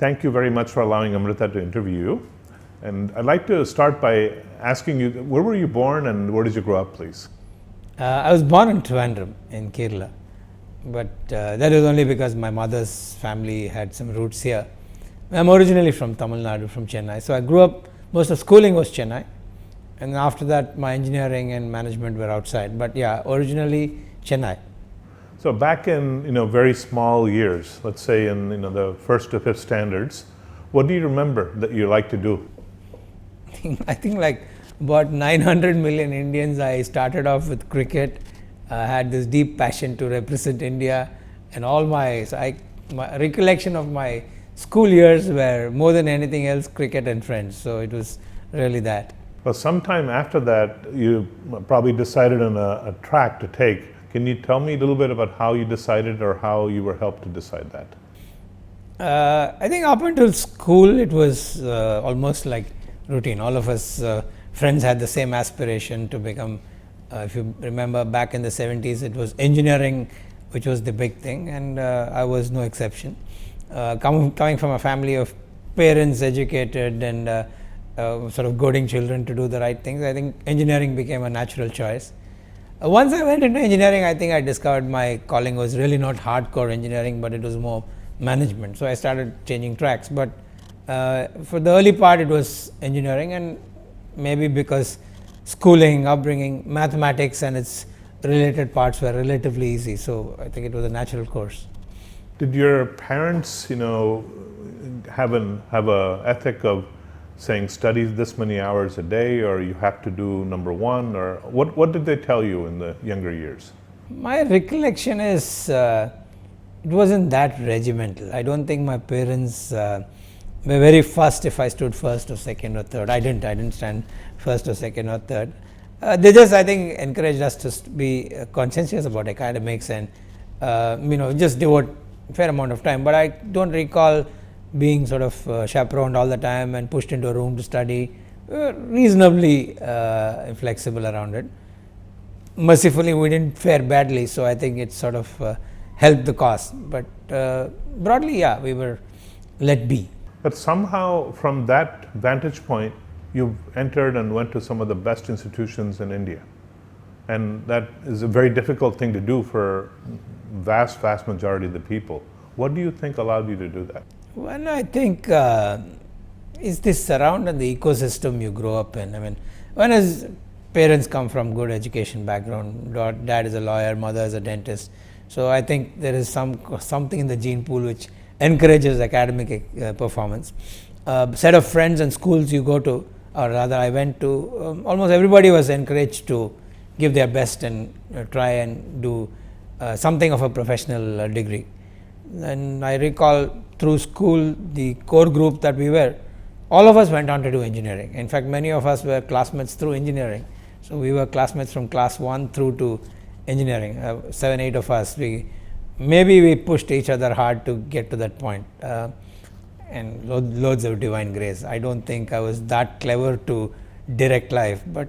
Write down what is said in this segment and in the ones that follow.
Thank you very much for allowing Amrita to interview you. And I'd like to start by asking you, where were you born and where did you grow up, please? I was born in Trivandrum in Kerala, but that was only because my mother's family had some roots here. I'm originally from Tamil Nadu, from Chennai. So I grew up, most of schooling was Chennai, and after that my engineering and management were outside. But yeah, originally Chennai. So back in very small years, let's say in the first to fifth standards, what do you remember that you like to do? I think like about 900 million Indians, I started off with cricket. I had this deep passion to represent India, and all my recollection of my school years were more than anything else cricket and friends. So it was really that. Well, sometime after that, you probably decided on a track to take. Can you tell me a little bit about how you decided or how you were helped to decide that? I think up until school, it was almost like routine. All of us friends had the same aspiration to become, if you remember back in the 70s, it was engineering which was the big thing, and I was no exception. Coming from a family of parents educated and sort of goading children to do the right things, I think engineering became a natural choice. Once I went into engineering, I think I discovered my calling was really not hardcore engineering, but it was more management. So I started changing tracks. But for the early part, it was engineering, and maybe because schooling, upbringing, mathematics and its related parts were relatively easy. So I think it was a natural course. Did your parents, have a ethic of saying study this many hours a day, or you have to do number one, or what did they tell you in the younger years? My recollection is it wasn't that regimental. I don't think my parents were very fussed if I stood first or second or third. I didn't stand first or second or third. They just, I think, encouraged us to be conscientious about academics and just devote a fair amount of time. But I don't recall being sort of chaperoned all the time and pushed into a room to study. Reasonably flexible around it. Mercifully, we didn't fare badly, so I think it sort of helped the cause. But broadly, yeah, we were let be. But somehow, from that vantage point, you've entered and went to some of the best institutions in India. And that is a very difficult thing to do for vast majority of the people. What do you think allowed you to do that? Well, I think it's this surround and the ecosystem you grow up in. I mean, when his parents come from good education background, dad is a lawyer, mother is a dentist. So I think there is something in the gene pool which encourages academic performance. Set of friends and schools you go to, or rather I went to, almost everybody was encouraged to give their best and try and do something of a professional degree. And I recall through school, the core group that we were, all of us went on to do engineering. In fact, many of us were classmates through engineering. So we were classmates from class 1 through to engineering, 7, 8 of us. Maybe we pushed each other hard to get to that point, and loads of divine grace. I don't think I was that clever to direct life, but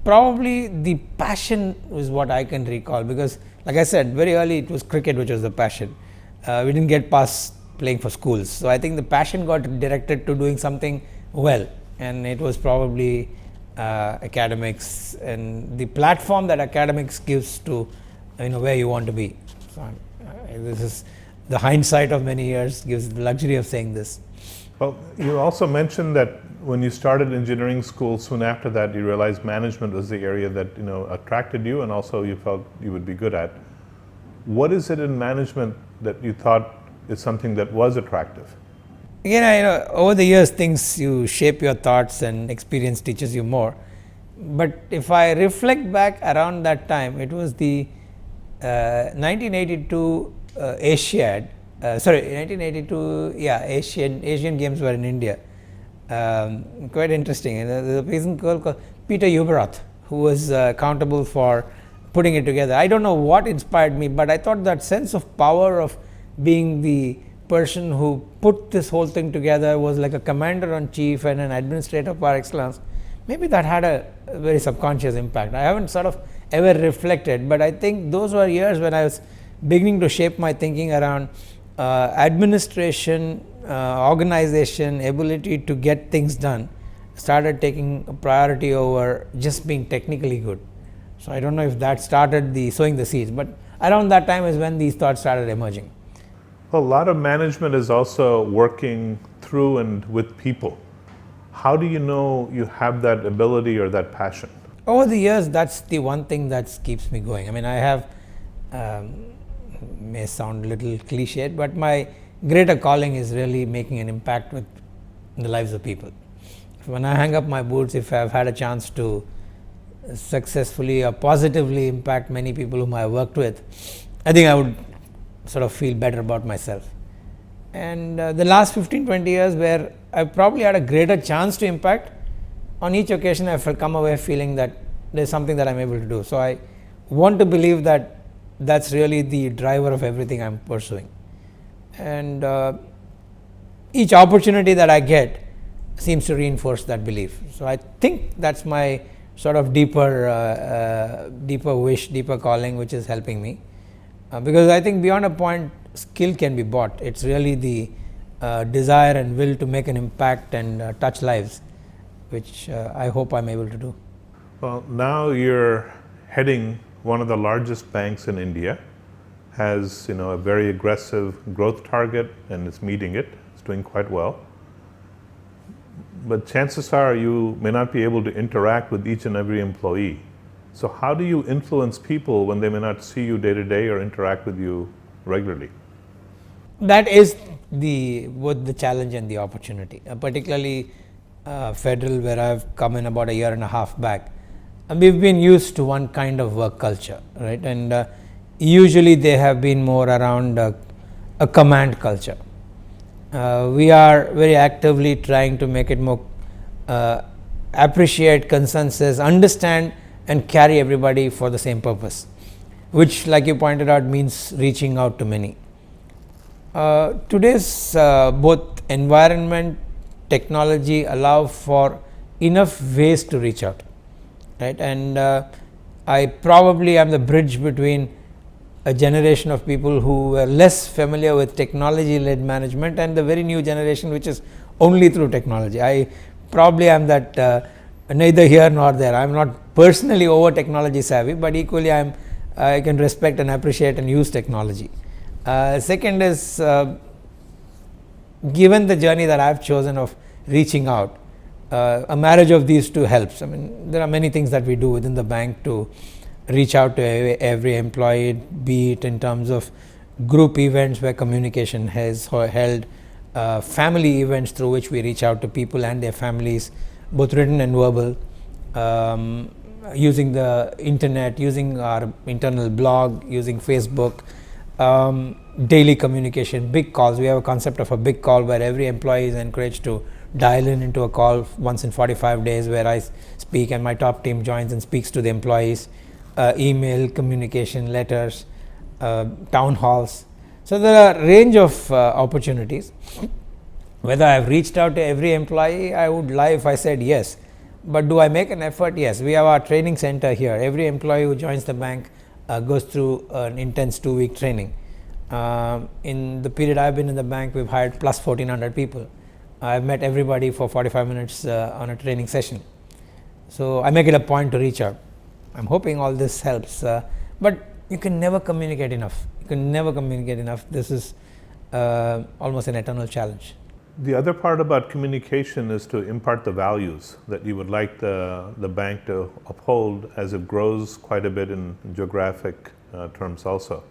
probably the passion was what I can recall, because like I said, very early it was cricket which was the passion. We didn't get past playing for schools. So I think the passion got directed to doing something well, and it was probably academics and the platform that academics gives to where you want to be. So this is the hindsight of many years gives the luxury of saying this. Well, you also mentioned that when you started engineering school, soon after that you realized management was the area that attracted you and also you felt you would be good at. What is it in management that you thought is something that was attractive? Over the years you shape your thoughts and experience teaches you more. But if I reflect back around that time, it was the 1982 Asian Games were in India. Quite interesting. There's a person called Peter Ueberroth, who was accountable for putting it together. I don't know what inspired me, but I thought that sense of power of being the person who put this whole thing together, was like a commander-in-chief and an administrator par excellence. Maybe that had a very subconscious impact. I haven't sort of ever reflected, but I think those were years when I was beginning to shape my thinking around administration, organization, ability to get things done started taking a priority over just being technically good. So I don't know if that started the sowing the seeds, but around that time is when these thoughts started emerging. Well, a lot of management is also working through and with people. How do you know you have that ability or that passion? Over the years, that's the one thing that keeps me going. I mean, I have, may sound a little cliched, but my greater calling is really making an impact with the lives of people. When I hang up my boots, if I've had a chance to successfully or positively impact many people whom I worked with, I think I would sort of feel better about myself. And the last 15-20 years where I probably had a greater chance to impact, on each occasion I have come away feeling that there's something that I'm able to do. So I want to believe that that's really the driver of everything I'm pursuing. And each opportunity that I get seems to reinforce that belief. So I think that's my sort of deeper wish, deeper calling, which is helping me. Because I think beyond a point, skill can be bought. It's really the desire and will to make an impact and touch lives, which I hope I'm able to do. Well, now you're heading one of the largest banks in India, has a very aggressive growth target and it's meeting it. It's doing quite well. But chances are you may not be able to interact with each and every employee. So how do you influence people when they may not see you day to day or interact with you regularly? That is both the challenge and the opportunity, particularly Federal, where I've come in about a year and a half back. And we've been used to one kind of work culture, right? And usually they have been more around a command culture. We are very actively trying to make it more appreciate consensus, understand and carry everybody for the same purpose, which, like you pointed out, means reaching out to many. Today's both environment, technology allow for enough ways to reach out, right? And I probably am the bridge between a generation of people who were less familiar with technology-led management and the very new generation which is only through technology. I probably am that neither here nor there. I am not personally over technology savvy, but equally I can respect and appreciate and use technology. Second is, given the journey that I have chosen of reaching out, a marriage of these two helps. I mean, there are many things that we do within the bank to reach out to every employee, be it in terms of group events where communication has held, family events through which we reach out to people and their families, both written and verbal, using the internet, using our internal blog, using Facebook, daily communication, big calls. We have a concept of a big call where every employee is encouraged to dial into a call once in 45 days where I speak and my top team joins and speaks to the employees. Email, communication, letters, town halls. So there are a range of opportunities. Whether I have reached out to every employee, I would lie if I said yes. But do I make an effort? Yes. We have our training center here. Every employee who joins the bank goes through an intense 2-week training. In the period I've been in the bank, we've hired plus 1,400 people. I've met everybody for 45 minutes on a training session. So I make it a point to reach out. I'm hoping all this helps, but you can never communicate enough. You can never communicate enough. This is almost an eternal challenge. The other part about communication is to impart the values that you would like the bank to uphold as it grows quite a bit in geographic terms also.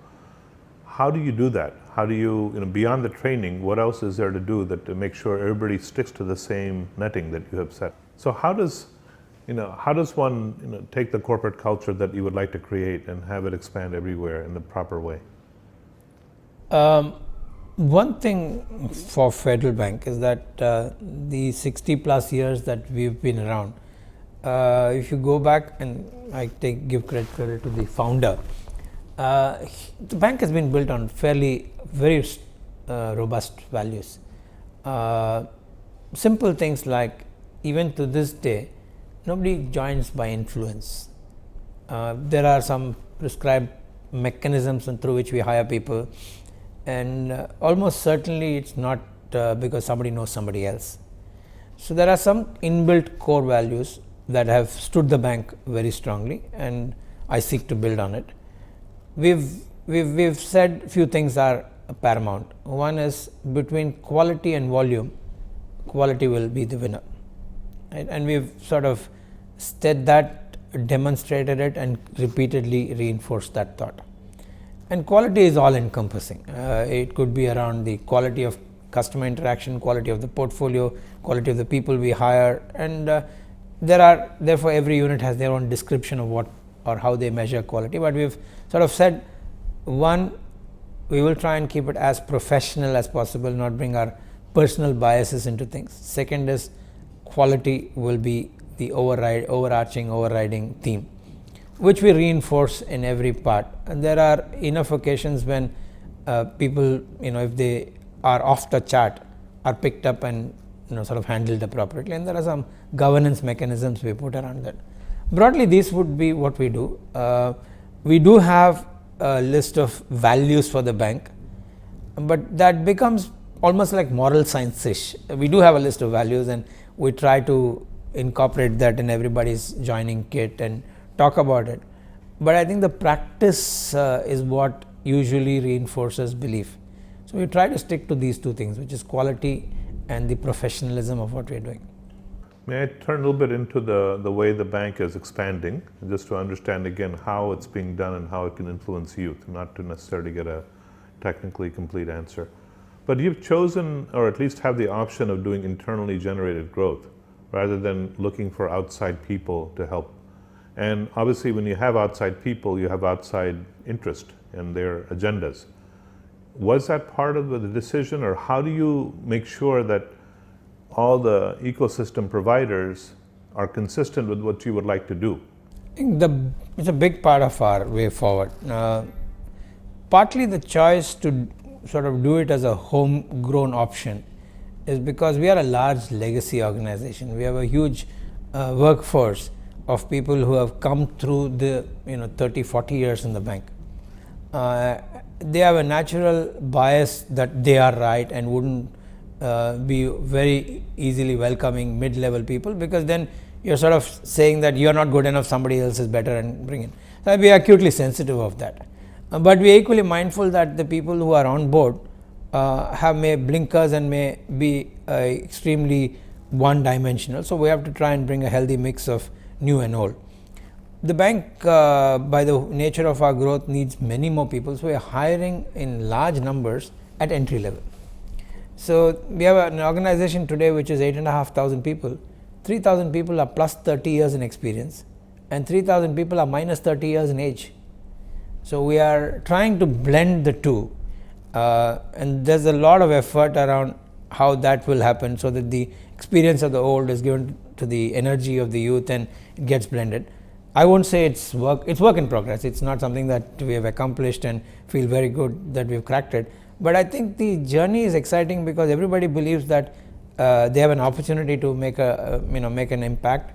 How do you do that? How do you, beyond the training, what else is there to do to make sure everybody sticks to the same netting that you have set? So how does one take the corporate culture that you would like to create and have it expand everywhere in the proper way? One thing for Federal Bank is that the 60 plus years that we've been around, if you go back and I give credit to the founder, the bank has been built on very robust values. Simple things like, even to this day, nobody joins by influence. There are some prescribed mechanisms through which we hire people, and almost certainly it's not because somebody knows somebody else. So there are some inbuilt core values that have stood the bank very strongly, and I seek to build on it. We've said few things are paramount. One is between quality and volume, quality will be the winner, right? And we've sort of said that, demonstrated it, and repeatedly reinforced that thought. And quality is all encompassing. It could be around the quality of customer interaction, quality of the portfolio, quality of the people we hire, and therefore every unit has their own description of what or how they measure quality. But we've sort of said, one, we will try and keep it as professional as possible, not bring our personal biases into things. Second is, quality will be the overriding theme, which we reinforce in every part. And there are enough occasions when people, if they are off the chart, are picked up and sort of handled appropriately, and there are some governance mechanisms we put around that. Broadly, these would be what we do. We do have a list of values for the bank, but that becomes almost like moral science-ish. We do have a list of values, and we try to incorporate that in everybody's joining kit and talk about it. But I think the practice is what usually reinforces belief. So we try to stick to these two things, which is quality and the professionalism of what we are doing. May I turn a little bit into the way the bank is expanding, just to understand again how it's being done and how it can influence youth, not to necessarily get a technically complete answer. But you've chosen, or at least have the option of doing internally generated growth rather than looking for outside people to help. And obviously when you have outside people, you have outside interest and their agendas. Was that part of the decision, or how do you make sure that all the ecosystem providers are consistent with what you would like to do? I think it's a big part of our way forward. Partly the choice to sort of do it as a homegrown option is because we are a large legacy organization. We have a huge workforce of people who have come through the 30-40 years in the bank. They have a natural bias that they are right and wouldn't be very easily welcoming mid-level people, because then you're sort of saying that you're not good enough, somebody else is better, and bring in. So we are acutely sensitive of that. But we are equally mindful that the people who are on board have may blinkers and may be extremely one-dimensional. So we have to try and bring a healthy mix of new and old. The bank, by the nature of our growth, needs many more people. So we are hiring in large numbers at entry level. So we have an organization today which is 8,500 people. 3,000 people are plus 30 years in experience, and 3,000 people are minus 30 years in age. So we are trying to blend the two, and there's a lot of effort around how that will happen, so that the experience of the old is given to the energy of the youth and it gets blended. I won't say it's work in progress. It's not something that we have accomplished and feel very good that we've cracked it. But I think the journey is exciting because everybody believes that they have an opportunity to make an impact.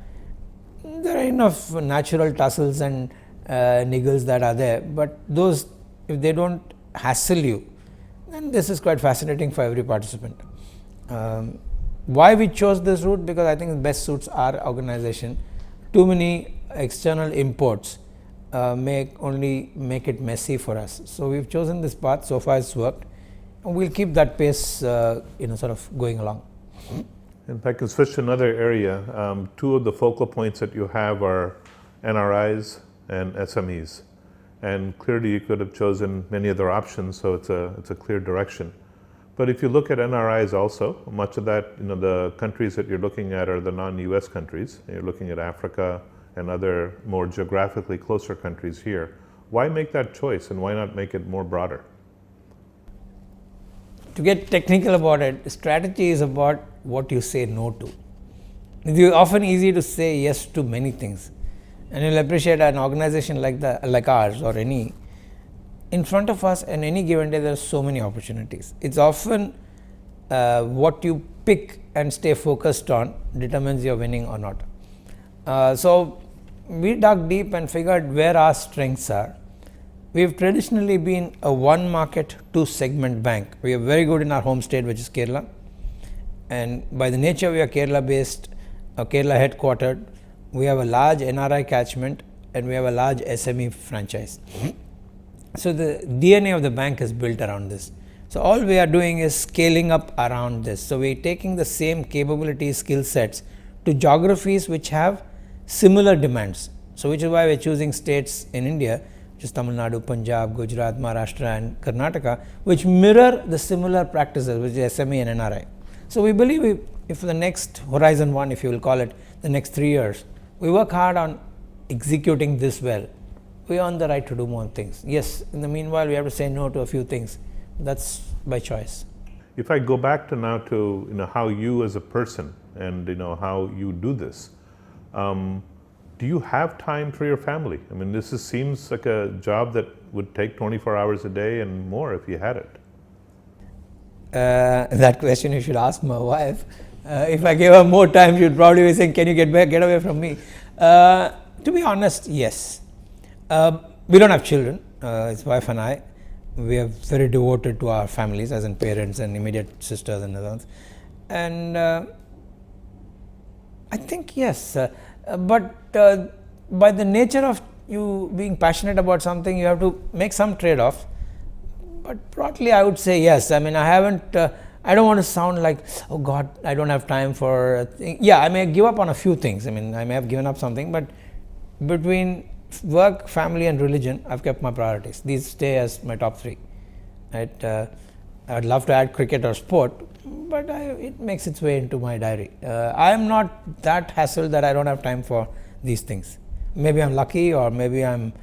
There are enough natural tussles and niggles that are there, but those, if they don't hassle you, then this is quite fascinating for every participant. Why we chose this route? Because I think it best suits our organization. Too many external imports only make it messy for us. So we've chosen this path. So far it's worked, and we'll keep that pace sort of going along. And if I can switch to another area, two of the focal points that you have are NRIs and SMEs, and clearly you could have chosen many other options, so it's a clear direction. But if you look at NRIs also, much of that, the countries that you're looking at are the non-US countries. You're looking at Africa and other more geographically closer countries here. Why make that choice, and why not make it more broader? To get technical about it, strategy is about what you say no to. It's often easy to say yes to many things, and you'll appreciate an organization like ours or any. In front of us, in any given day, there are so many opportunities. It's often what you pick and stay focused on determines your winning or not. So we dug deep and figured where our strengths are. We've traditionally been a one market, two segment bank. We are very good in our home state, which is Kerala. And by the nature we are Kerala based, Kerala headquartered, we have a large NRI catchment and we have a large SME franchise. So the DNA of the bank is built around this. So all we are doing is scaling up around this. So we are taking the same capabilities, skill sets to geographies which have similar demands. So which is why we are choosing states in India, which is Tamil Nadu, Punjab, Gujarat, Maharashtra and Karnataka, which mirror the similar practices, which is SME and NRI. So we believe if the next horizon 1, if you will call it, the next 3 years, we work hard on executing this well, we earn the right to do more things. Yes, in the meanwhile, we have to say no to a few things. That's by choice. If I go back to now to how you as a person and how you do this, do you have time for your family? I mean, seems like a job that would take 24 hours a day and more if you had it. That question you should ask my wife. If I gave her more time, she would probably be saying, "Can you get away from me?" To be honest, yes. We don't have children. It's wife and I. We are very devoted to our families, as in parents and immediate sisters and others. And I think yes, but by the nature of you being passionate about something, you have to make some trade-off. But broadly, I would say yes. I mean, I haven't. I don't want to sound like, oh God, I don't have time for. Yeah, I may give up on a few things. I mean, I may have given up something, but between work, family, and religion, I've kept my priorities. These stay as my top 3. Right? I'd love to add cricket or sport, but it makes its way into my diary. I am not that hassled that I don't have time for these things. Maybe I'm lucky, or maybe I'm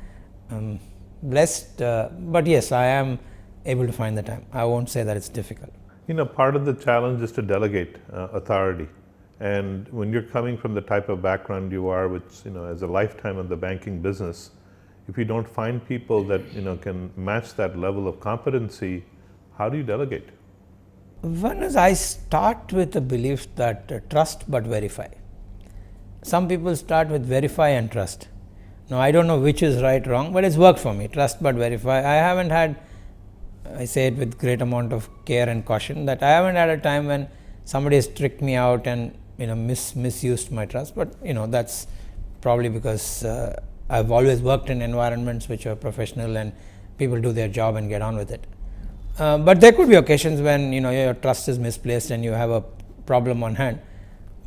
blessed, but yes, I am able to find the time. I won't say that it's difficult. Part of the challenge is to delegate authority. And when you're coming from the type of background you are, which as a lifetime of the banking business, if you don't find people that can match that level of competency, how do you delegate? One is, I start with the belief that trust but verify. Some people start with verify and trust. Now I don't know which is right, wrong, but it's worked for me. Trust but verify. I haven't had, I say it with great amount of care and caution, that I haven't had a time when somebody has tricked me out and misused my trust, but that's probably because I've always worked in environments which are professional and people do their job and get on with it. But there could be occasions when your trust is misplaced and you have a problem on hand,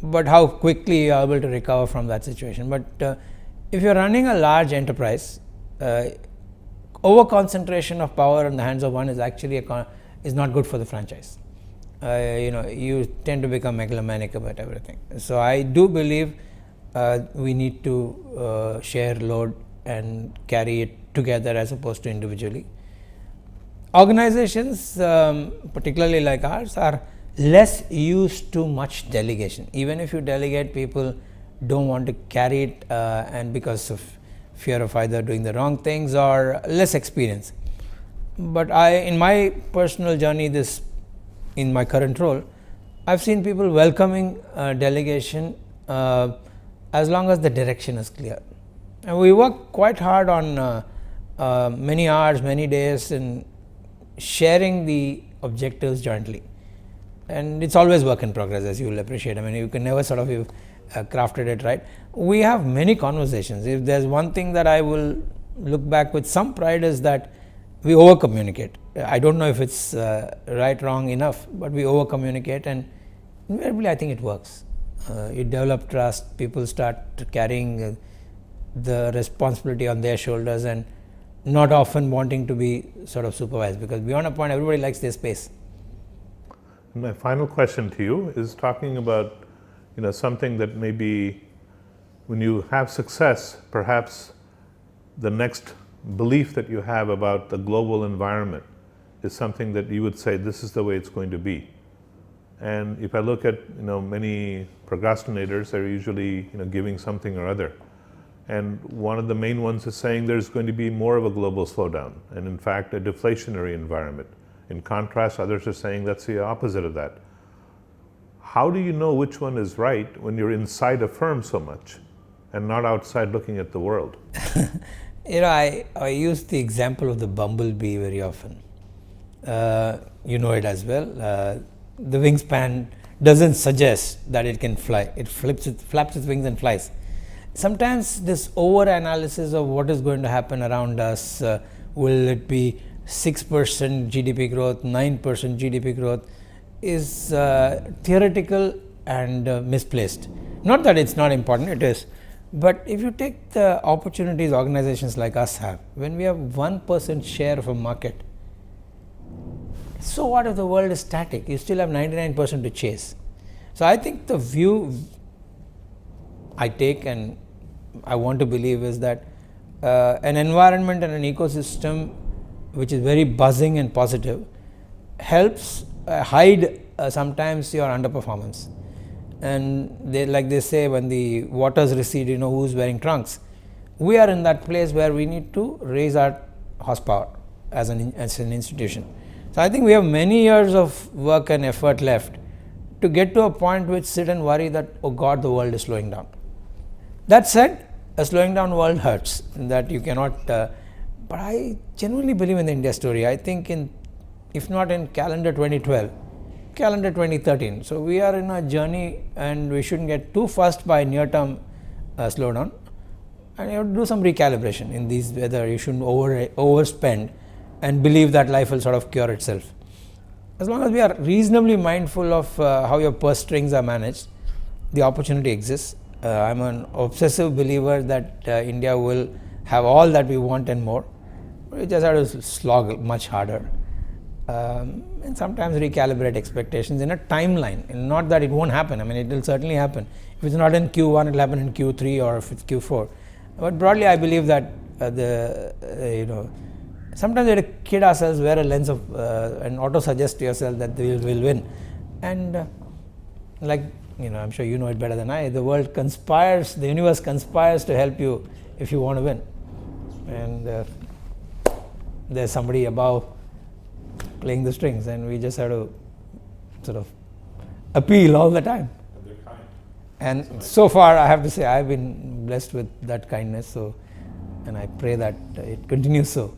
but how quickly you are able to recover from that situation. But if you're running a large enterprise, over concentration of power in the hands of one is actually is not good for the franchise. You tend to become megalomaniac about everything. So I do believe we need to share load and carry it together as opposed to individually. Organizations, particularly like ours, are less used to much delegation. Even if you delegate, people don't want to carry it, and because of fear of either doing the wrong things or less experience. But in my personal journey, in my current role, I've seen people welcoming delegation as long as the direction is clear. And we work quite hard on many hours, many days in sharing the objectives jointly. And it's always work in progress, as you will appreciate. I mean, you can never sort of crafted it right. We have many conversations. If there's one thing that I will look back with some pride, is that we over communicate. I don't know if it's right, wrong enough, but we over communicate, and invariably I think it works. You develop trust, people start carrying the responsibility on their shoulders and not often wanting to be sort of supervised, because beyond a point everybody likes their space. My final question to you is talking about something that maybe when you have success, perhaps the next belief that you have about the global environment is something that you would say, this is the way it's going to be. And if I look at many procrastinators, they're usually giving something or other. And one of the main ones is saying there's going to be more of a global slowdown, and in fact a deflationary environment. In contrast, others are saying that's the opposite of that. How do you know which one is right when you're inside a firm so much and not outside looking at the world? I use the example of the bumblebee very often. You know it as well. The wingspan doesn't suggest that it can fly. It flaps its wings and flies. Sometimes this over analysis of what is going to happen around us, will it be 6% GDP growth, 9% GDP growth, is theoretical and misplaced. Not that it's not important, it is. But if you take the opportunities organizations like us have, when we have 1% share of a market, so what if the world is static? You still have 99% to chase. So I think the view I take and I want to believe is that an environment and an ecosystem which is very buzzing and positive helps hide sometimes your underperformance. And they, like they say, when the waters recede, you know who's wearing trunks. We are in that place where we need to raise our horsepower as an institution. So I think we have many years of work and effort left to get to a point which sit and worry that, oh God, the world is slowing down. That said, a slowing down world hurts, that you cannot, but I genuinely believe in the India story. I think if not in calendar 2012, calendar 2013. So we are in a journey and we shouldn't get too fussed by near term slowdown, and you have to do some recalibration in these, whether you shouldn't overspend and believe that life will sort of cure itself. As long as we are reasonably mindful of how your purse strings are managed, the opportunity exists. I'm an obsessive believer that India will have all that we want and more. We just have to slog much harder. And sometimes recalibrate expectations in a timeline, and not that it won't happen. I mean, it will certainly happen. If it's not in Q1, it will happen in Q3, or if it's Q4. But broadly, I believe that sometimes we have to kid ourselves, wear a lens of and auto-suggest to yourself that we will win. And I'm sure you know it better than I, the world conspires, the universe conspires to help you if you want to win. And there's somebody above playing the strings, and we just have to sort of appeal all the time. And so far, I have to say, I've been blessed with that kindness. So, and I pray that it continues so.